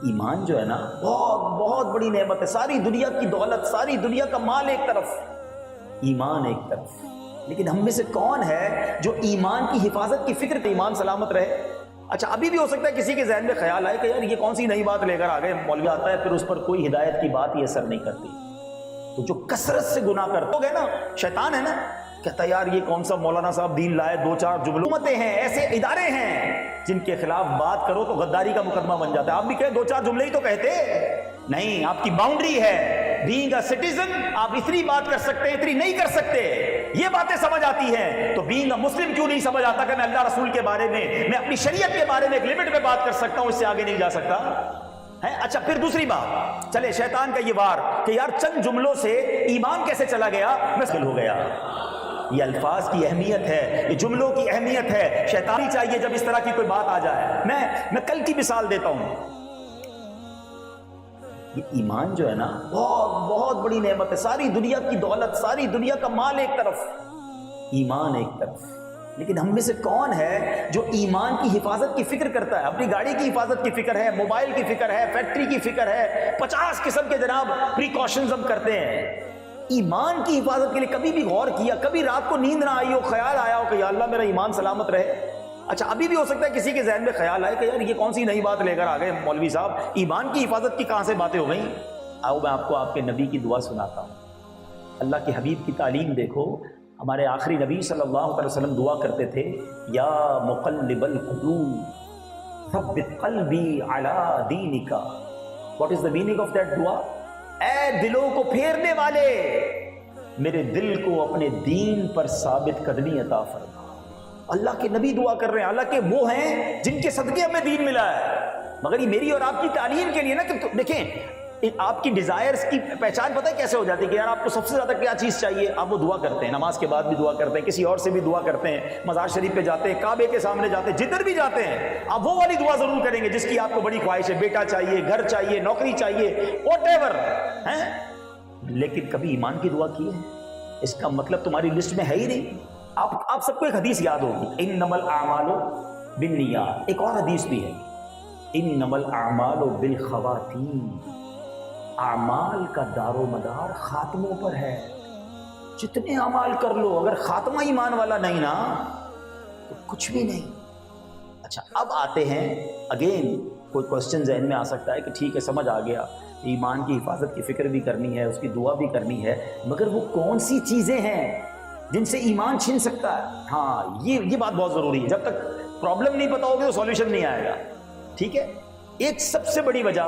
ایمان جو ہے نا بہت بہت بڑی نعمت ہے. ساری دنیا کی دولت، ساری دنیا کا مال ایک طرف، ایمان ایک طرف. لیکن ہم میں سے کون ہے جو ایمان کی حفاظت کی فکر کہ ایمان سلامت رہے؟ اچھا ابھی بھی ہو سکتا ہے کسی کے ذہن میں خیال آئے کہ یار یہ کون سی نئی بات لے کر آ گئے، مولوی آتا ہے پھر اس پر کوئی ہدایت کی بات ہی اثر نہیں کرتی. تو جو کثرت سے گناہ کرتے ہو گئے نا، شیطان ہے نا، کہتا ہے یار یہ کون سا مولانا صاحب دین لائے، دو چار جملوں حکومتیں ہیں، ایسے ادارے ہیں جن کے خلاف بات کرو تو غداری کا مقدمہ بن جاتا ہے. آپ بھی کہیں دو چار جملے ہی تو کہتے نہیں، آپ کی باؤنڈری ہے. بینگ اے سٹیزن آپ اتنی بات کر سکتے ہیں، اتنی نہیں کر سکتے. یہ باتیں سمجھ آتی ہیں تو بینگ اے مسلم کیوں نہیں سمجھ آتا کہ میں اللہ رسول کے بارے میں اپنی شریعت کے بارے میں ایک لمٹ میں بات کر سکتا ہوں، اس سے آگے نہیں جا سکتا ہے. اچھا پھر دوسری بات، چلے شیطان کا یہ وار کہ یار چند جملوں سے ایمان کیسے چلا گیا، مشکل ہو گیا. یہ الفاظ کی اہمیت ہے، یہ جملوں کی اہمیت ہے. شیطانی چاہیے جب اس طرح کی کوئی بات آ جائے. میں کل کی مثال دیتا ہوں. یہ ایمان جو ہے نا بہت بہت بڑی نعمت ہے. ساری دنیا کی دولت، ساری دنیا کا مال ایک طرف، ایمان ایک طرف. لیکن ہم میں سے کون ہے جو ایمان کی حفاظت کی فکر کرتا ہے؟ اپنی گاڑی کی حفاظت کی فکر ہے، موبائل کی فکر ہے، فیکٹری کی فکر ہے، 50 قسم کے جناب پریکاشنز ہم کرتے ہیں. ایمان کی حفاظت کے لیے کبھی بھی غور کیا؟ کبھی رات کو نیند نہ آئی ہو، خیال آیا ہو کہ یا اللہ میرا ایمان سلامت رہے؟ اچھا ابھی بھی ہو سکتا ہے کسی کے ذہن میں خیال آئے کہ یار یہ کون سی نئی بات لے کر آ گئے مولوی صاحب، ایمان کی حفاظت کی کہاں سے باتیں ہو گئیں؟ آؤ میں آپ کو آپ کے نبی کی دعا سناتا ہوں. اللہ کے حبیب کی تعلیم دیکھو. ہمارے آخری نبی صلی اللہ علیہ وسلم دعا کرتے تھے، یا مقلب القلوب ثبت قلبی علی دینک. What is the meaning of that دعا؟ اے دلوں کو پھیرنے والے، میرے دل کو اپنے دین پر ثابت قدمی عطا فرما. اللہ کے نبی دعا کر رہے ہیں، اللہ کے وہ ہیں جن کے صدقے ہمیں دین ملا ہے. مگر یہ میری اور آپ کی تعلیم کے لیے نا، کہ دیکھیں آپ کی ڈیزائرز کی پہچان پتہ ہے کیسے ہو جاتی ہے کہ یار آپ کو سب سے زیادہ کیا چیز چاہیے، آپ وہ دعا کرتے ہیں. نماز کے بعد بھی دعا کرتے ہیں، کسی اور سے بھی دعا کرتے ہیں، مزار شریف پہ جاتے ہیں، کعبے کے سامنے جاتے ہیں، جدھر بھی جاتے ہیں آپ وہ والی دعا ضرور کریں گے جس کی آپ کو بڑی خواہش ہے. بیٹا چاہیے، گھر چاہیے، نوکری چاہیے، واٹ ایور ہیں. لیکن کبھی ایمان کی دعا کی ہے؟ اس کا مطلب تمہاری لسٹ میں ہے ہی نہیں. آپ سب کو ایک حدیث یاد ہوگی، انما الاعمال بالنیات. ایک اور حدیث بھی ہے، انما الاعمال بالخواتیم. اعمال کا دار و مدار خاتموں پر ہے. جتنے اعمال کر لو اگر خاتمہ ایمان والا نہیں نا تو کچھ بھی نہیں. اچھا اب آتے ہیں اگین، کوئی کوشچن ذہن میں آ سکتا ہے کہ ٹھیک ہے سمجھ آ گیا، ایمان کی حفاظت کی فکر بھی کرنی ہے، اس کی دعا بھی کرنی ہے، مگر وہ کون سی چیزیں ہیں جن سے ایمان چھن سکتا ہے؟ ہاں یہ بات بہت ضروری ہے. جب تک پرابلم نہیں پتا ہوگی تو سولوشن نہیں آئے گا. ٹھیک ہے، ایک سب سے بڑی وجہ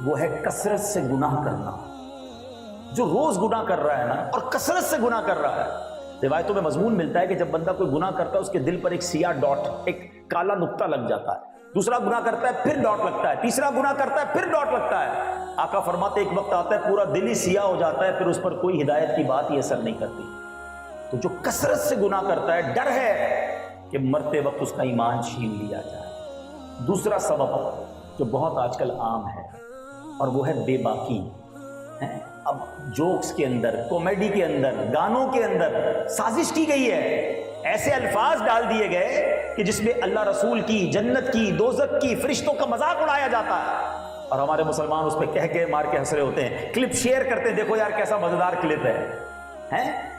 وہ ہے کثرت سے گناہ کرنا. جو روز گناہ کر رہا ہے نا اور کثرت سے گناہ کر رہا ہے، روایتوں میں مضمون ملتا ہے کہ جب بندہ کوئی گناہ کرتا ہے اس کے دل پر ایک سیاہ ڈاٹ، ایک کالا نقطہ لگ جاتا ہے. دوسرا گناہ کرتا ہے پھر ڈاٹ لگتا ہے، تیسرا گناہ کرتا ہے پھر ڈاٹ لگتا ہے. آقا فرماتے ایک وقت آتا ہے پورا دل ہی سیاہ ہو جاتا ہے، پھر اس پر کوئی ہدایت کی بات ہی اثر نہیں کرتی. تو جو کثرت سے گناہ کرتا ہے، ڈر ہے کہ مرتے وقت اس کا ایمان چھین لیا جائے. دوسرا سبب جو بہت آج کل عام ہے اور وہ ہے بے باکی. اب جوکس کے اندر، کامیڈی کے اندر، گانوں کے اندر سازش کی گئی ہے، ایسے الفاظ ڈال دیے گئے کہ جس میں اللہ رسول کی، جنت کی، دوزخ کی، فرشتوں کا مذاق اڑایا جاتا ہے. اور ہمارے مسلمان اس پہ کہہ کے مار کے ہنس رہے ہوتے ہیں، کلپ شیئر کرتے ہیں، دیکھو یار کیسا مزیدار کلپ ہے.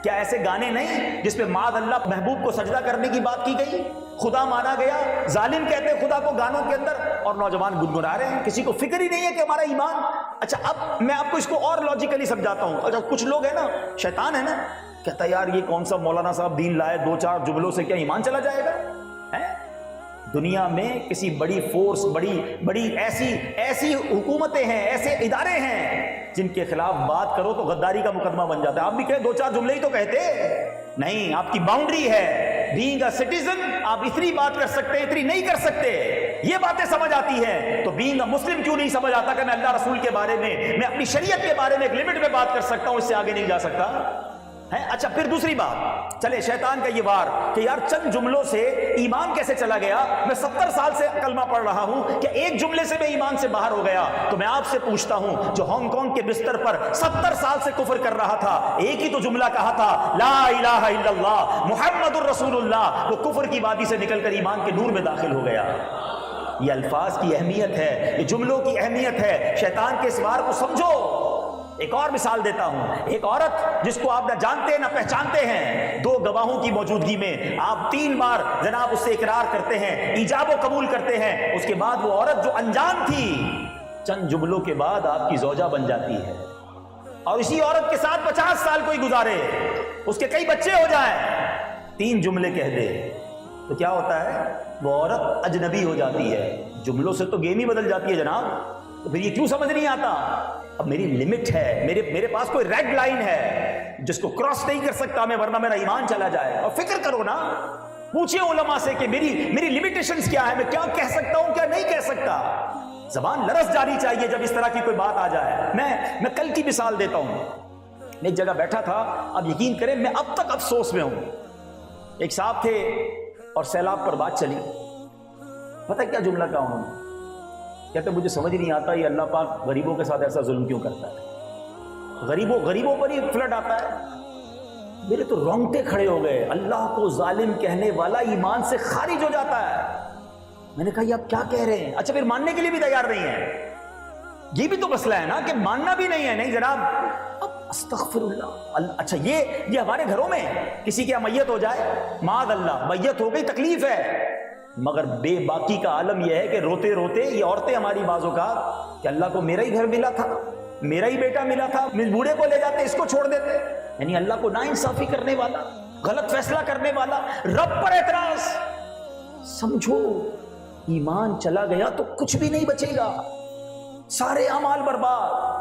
کیا ایسے گانے نہیں جس پہ معاذ اللہ محبوب کو سجدہ کرنے کی بات کی گئی، خدا مانا گیا، ظالم کہتے ہیں خدا کو گانوں کے اندر، اور نوجوان گنگنا رہے ہیں، کسی کو فکر ہی نہیں ہے کہ ہمارا ایمان. اچھا اب میں آپ کو اس کو اور لاجیکلی سمجھاتا ہوں. اچھا کچھ لوگ ہیں نا، شیطان ہے نا، کہتا ہے یار یہ کون سا مولانا صاحب دین لائے، دو چار جملوں سے کیا ایمان چلا جائے گا؟ دنیا میں کسی بڑی فورس، بڑی ایسی حکومتیں ہیں، ایسے ادارے ہیں جن کے خلاف بات کرو تو غداری کا مقدمہ بن جاتا ہے. آپ بھی کہیں دو چار جملے ہی تو کہتے نہیں، آپ کی باؤنڈری ہے. بینگ اے سٹیزن آپ اتنی بات کر سکتے ہیں، اتنی نہیں کر سکتے. یہ باتیں سمجھ آتی ہیں تو بینگ اے مسلم کیوں نہیں سمجھ آتا کہ میں اللہ رسول کے بارے میں اپنی شریعت کے بارے میں ایک لمٹ میں بات کر سکتا ہوں، اس سے آگے نہیں جا سکتا ہے. اچھا پھر دوسری بات، چلے شیطان کا یہ وار کہ یار چند جملوں سے ایمان کیسے چلا گیا. میں 70 سال سے کلمہ پڑھ رہا ہوں کہ ایک جملے سے میں ایمان سے باہر ہو گیا. تو میں آپ سے پوچھتا ہوں، جو ہانگ کانگ کے بستر پر 70 سال سے کفر کر رہا تھا، ایک ہی تو جملہ کہا تھا، لا الہ الا اللہ محمد الرسول اللہ، وہ کفر کی وادی سے نکل کر ایمان کے نور میں داخل ہو گیا. یہ الفاظ کی اہمیت ہے، یہ جملوں کی اہمیت ہے، شیطان کے اس وار کو سمجھو۔ ایک اور مثال دیتا ہوں، ایک عورت جس کو آپ نہ جانتے نہ پہچانتے ہیں، دو گواہوں کی موجودگی میں آپ 3 بار جناب اس سے اقرار کرتے ہیں، ایجاب و قبول کرتے ہیں، اس کے بعد وہ عورت جو انجان تھی چند جملوں کے بعد آپ کی زوجہ بن جاتی ہے، اور اسی عورت کے ساتھ 50 سال کوئی گزارے، اس کے کئی بچے ہو جائیں، 3 جملے کہہ دے تو کیا ہوتا ہے؟ وہ عورت اجنبی ہو جاتی ہے، جملوں سے تو گیم ہی بدل جاتی ہے جناب۔ تو پھر یہ کیوں سمجھ نہیں آتا؟ اب میری لمٹ ہے، میرے پاس کوئی ریڈ لائن ہے جس کو کراس نہیں کر سکتا میں، ورنہ میرا ایمان چلا جائے۔ اور فکر کرو نا، پوچھیں علماء سے کہ میری لمیٹیشنز کیا ہے، میں کیا کہہ سکتا ہوں کیا نہیں کہہ سکتا۔ زبان لرز جانی چاہیے جب اس طرح کی کوئی بات آ جائے۔ میں کل کی مثال دیتا ہوں، میں ایک جگہ بیٹھا تھا، اب یقین کریں میں اب تک افسوس میں ہوں۔ ایک صاحب تھے اور سیلاب پر بات چلی، پتہ کیا جملہ کہا انہوں نے؟ کہتے مجھے سمجھ نہیں آتا یہ اللہ پاک غریبوں کے ساتھ ایسا ظلم کیوں کرتا ہے، غریبوں پر ہی فلڈ آتا ہے۔ میرے تو رونگٹے کھڑے ہو گئے، اللہ کو ظالم کہنے والا ایمان سے خارج ہو جاتا ہے۔ میں نے کہا یہ آپ کیا کہہ رہے ہیں؟ اچھا پھر ماننے کے لیے بھی تیار نہیں ہے، یہ بھی تو مسئلہ ہے نا کہ ماننا بھی نہیں ہے۔ نہیں جناب، استغفر اللہ۔ اچھا یہ ہمارے گھروں میں کسی کے میت ہو جائے، معاذ اللہ میت ہو گئی، تکلیف ہے، مگر بے باکی کا عالم یہ ہے کہ روتے روتے یہ عورتیں ہماری بعض اوقات کہ اللہ کو میرا ہی گھر ملا تھا، میرا ہی بیٹا ملا تھا، اس بوڑھے کو لے جاتے، اس کو چھوڑ دیتے، یعنی اللہ کو ناانصافی کرنے والا، غلط فیصلہ کرنے والا، رب پر اعتراض۔ سمجھو ایمان چلا گیا تو کچھ بھی نہیں بچے گا، سارے اعمال برباد۔